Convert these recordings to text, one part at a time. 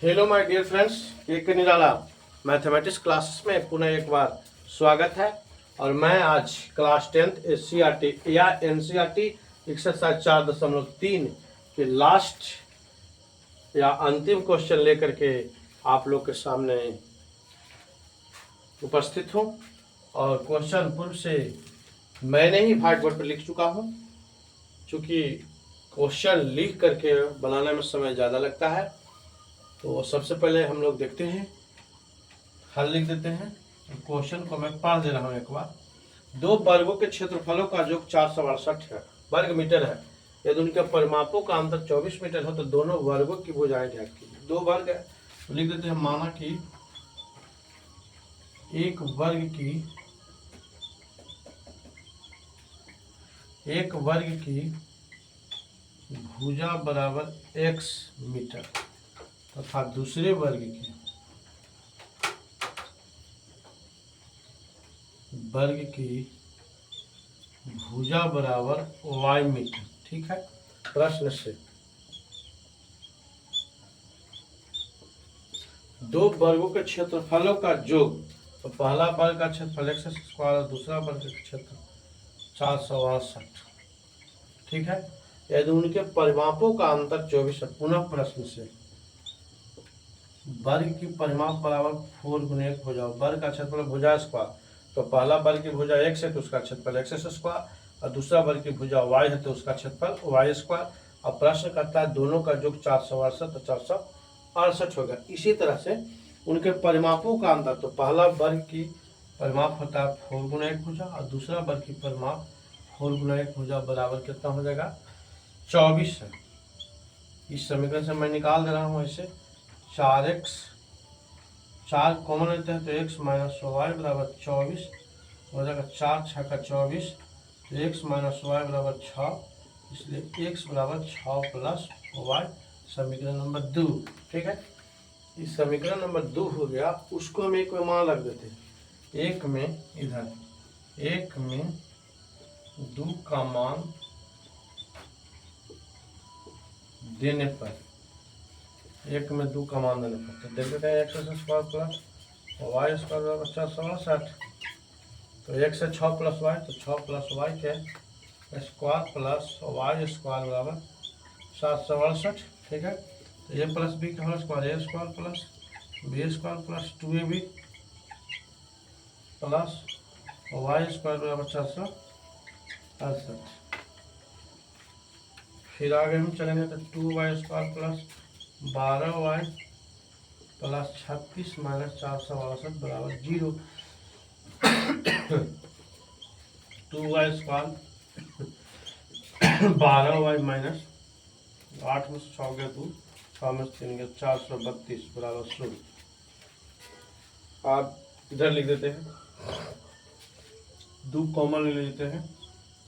Hello my dear friends, एक निराला mathematics classes में पुनः एक बार स्वागत है। और मैं आज क्लास 10th SCRT या NCERT एक्सरसाइज 4.3 के लास्ट या अंतिम क्वेश्चन लेकर के आप लोग के सामने उपस्थित हूँ। और क्वेश्चन पूर्व से मैंने ही व्हाइट बोर्ड पर लिख चुका हूँ, चूँकि क्वेश्चन लिख करके बनाने में समय ज़्यादा लगता है। तो सबसे पहले हम लोग देखते हैं, हल लिख देते हैं। क्वेश्चन को मैं पढ़ दे रहा हूँ एक बार। दो वर्गों के क्षेत्रफलों का योग 468 है वर्ग मीटर है। यदि उनके परिमापों का अंतर 24 मीटर हो तो दोनों वर्गों की भुजाएं ज्ञात कीजिए। दो वर्ग है तो लिख देते हैं, माना कि एक वर्ग की भुजा बराबर x मीटर तथा दूसरे वर्ग की भुजा बराबर y मीटर। ठीक है, प्रश्न से दो वर्गों के क्षेत्रफलों का योग, तो पहला वर्ग का क्षेत्रफल x स्क्वायर और दूसरा वर्ग का क्षेत्र 468। ठीक है, यदि उनके परिमापों का अंतर 24 है। पुनः प्रश्न से वर्ग की परिमाप बराबर 4 गुने 1 भुजा, वर्ग का क्षेत्रफल भुजा स्क्वायर, तो पहला वर्ग की भुजा x है तो उसका क्षेत्रफल x स्क्वायर और दूसरा वर्ग की भुजा y है तो उसका क्षेत्रफल y स्क्वायर। और प्रश्न करता है दोनों का योग 468 तो 468 होगा। इसी तरह से उनके परिमापों का अंतर, तो पहला वर्ग की परिमाप होता है 4 गुना 1 भुजा और दूसरा वर्ग की परिमाप 4 गुना 1 भुजा बराबर कितना हो जाएगा, 24 है। इस समीकरण से मैं निकाल दे रहा हूँ ऐसे, 4x 4 कॉमन लेते हैं तो x माइनस वाई बराबर 24 हो जाएगा। 4 6 का 24 तो x माइनस वाई बराबर 6, इसलिए x बराबर 6 प्लस वाई, समीकरण नंबर 2। ठीक है, इस समीकरण नंबर 2 हो गया। उसको हम एक में मान रख देते हैं, एक में इधर एक में 2 का मान देने पर, एक में 2 का मान देने पर तो देख लेते हैं x square plus Y square बराबर 468। तो x से 6 प्लस वाई तो 6 प्लस वाई के स्क्वायर प्लस वाई स्क्वायर बराबर 768। ठीक है, तो ए प्लस बी का whole square A square plus B square plus 2ab plus Y square बराबर 468। फिर आगे हम चलेंगे तो 2y square plus 12y plus 36 minus 468 बराबर 0। 2y स्क्वायर 12y माइनस 8 में से 6 गया 2, 6 में से 3 गया 432 बराबर 0। आप इधर लिख देते हैं, 2 कॉमन ले लेते हैं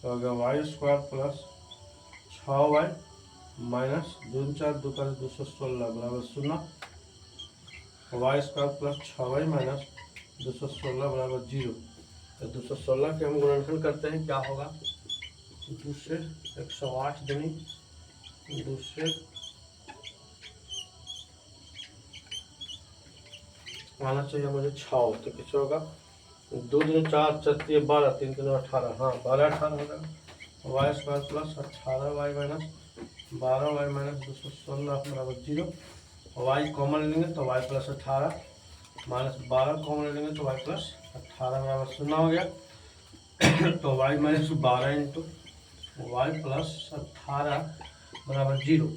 तो अगर Y square plus 6y minus 2 4 2 का 216 बराबर 0, Y square plus 6y minus 216 बराबर 0। तो 216 के हम गुणनखंड करते हैं, क्या होगा, 2 से 108 दूनी 2 से आना चाहिए मुझे 6, तो कितना होगा 2 दिन 4 4 12 3 3 18, हाँ 12 18 हो जाएगा। Y square plus 18y minus 12y minus 216 बराबर 0। वाई कॉमन लेंगे तो वाई प्लस 18 माइनस 12 कॉमन लेंगे तो वाई प्लस 18 बराबर 0 हो गया। तो Y minus 12 into Y plus 18 बराबर 0।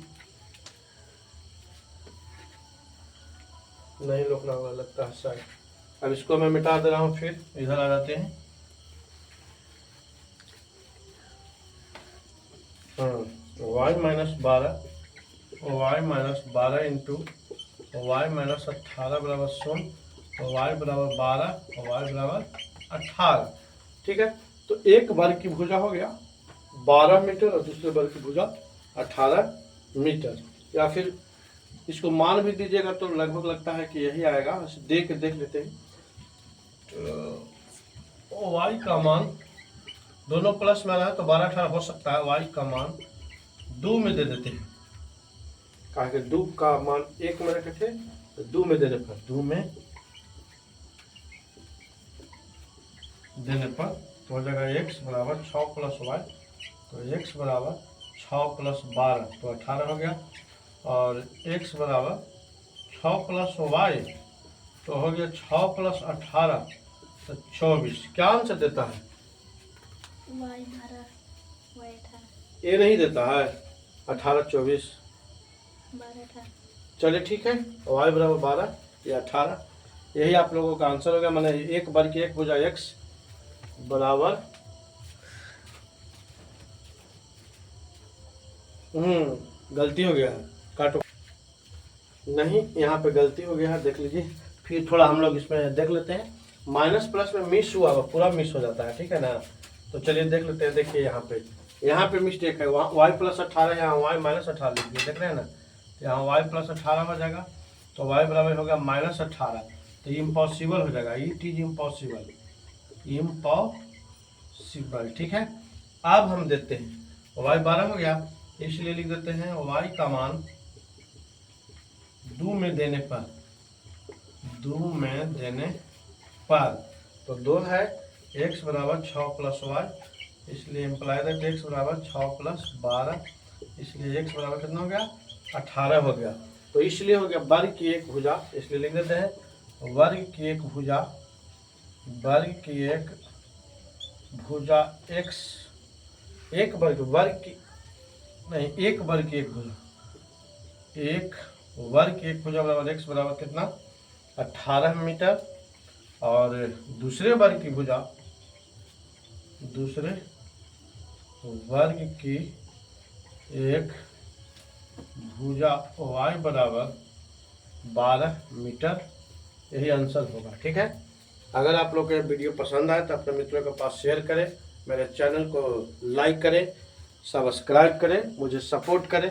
नहीं लिखना होगा लगता है शायद। अब इसको मैं मिटा दे रहा हूँ, फिर इधर आ जाते हैं। Y minus 12 into Y minus 18 बराबर 0, तो वाई बराबर 12 और वाई बराबर 18। ठीक है, तो एक वर्ग की भुजा हो गया 12 मीटर और दूसरे वर्ग की भुजा 18 मीटर। या फिर इसको मान भी दीजिएगा तो लगभग लगता है कि यही आएगा, देख लेते हैं। तो वाई का मान दोनों प्लस में आ रहा है तो 12 18 हो सकता है। वाई का मान 2 में दे देते हैं, कहा कि 2 का मान 1 में रखे थे, तो 2 में देने पर तो हो जाएगा x बराबर 6 प्लस वाई, तो x बराबर 6 प्लस 12 तो 18 हो गया, और x बराबर 6 प्लस वाई तो हो गया 6 प्लस 18 तो 24। क्या आंसर देता है? वाई 18, वाई 18, ये नहीं देता है 18 24। 12 18। चलिए ठीक है, वाई बराबर 12 या 18, यही आप लोगों का आंसर हो गया। मैंने 1 वर्ग की 1 भुजा x बराबर गलती हो गया है, काटो नहीं, यहाँ पे गलती हो गया है, देख लीजिए। फिर थोड़ा हम लोग इसमें देख लेते हैं, माइनस प्लस में मिस हुआ, पूरा मिस हो जाता है, ठीक है ना। तो चलिए देख लेते हैं। देखिए यहाँ पे मिस्टेक है, वाई प्लस 18, यहाँ वाई माइनस 18 लिख दिए, देख रहे हैं ना। यहाँ वाई प्लस 18 हो जाएगा, तो वाई बराबर होगा माइनस 18, तो इम्पॉसिबल हो जाएगा, इट इज इम्पॉसिबल, ठीक है। अब हम देते हैं वाई 12 हो गया, इसलिए लिख देते हैं वाई का मान 2 में देने पर तो 2 है, x बराबर 6 प्लस वाई, इसलिए इम्प्लाई दैट x बराबर 6 प्लस 12, इसलिए x बराबर कितना हो गया? 18 हो गया। तो इसलिए हो गया वर्ग की एक भुजा, इसलिए लिख देते हैं वर्ग की एक भुजा x, एक वर्ग की एक वर्ग की एक भुजा बराबर x बराबर कितना? 18 मीटर, और दूसरे वर्ग की एक भुजा y बराबर 12 मीटर, यही आंसर होगा, ठीक है। अगर आप लोग को ये वीडियो पसंद आए तो अपने मित्रों के पास शेयर करें, मेरे चैनल को लाइक करें, सब्सक्राइब करें, मुझे सपोर्ट करें।